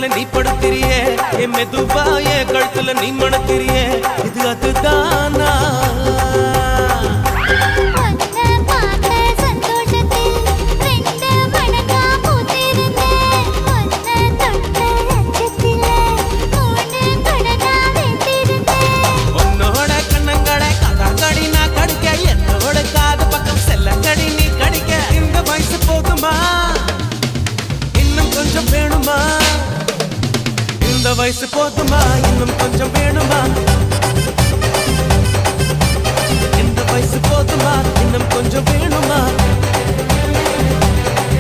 பக்கத்துல நீ படுத்திரியே என் மெதுவா என் கழுத்துல நீ மணத்திரியே இது அதுதானா இந்த வயசு போதுமா இன்னும் கொஞ்சம் வேணுமா இந்த வயசு போதுமா இன்னும் கொஞ்சம் வேணுமா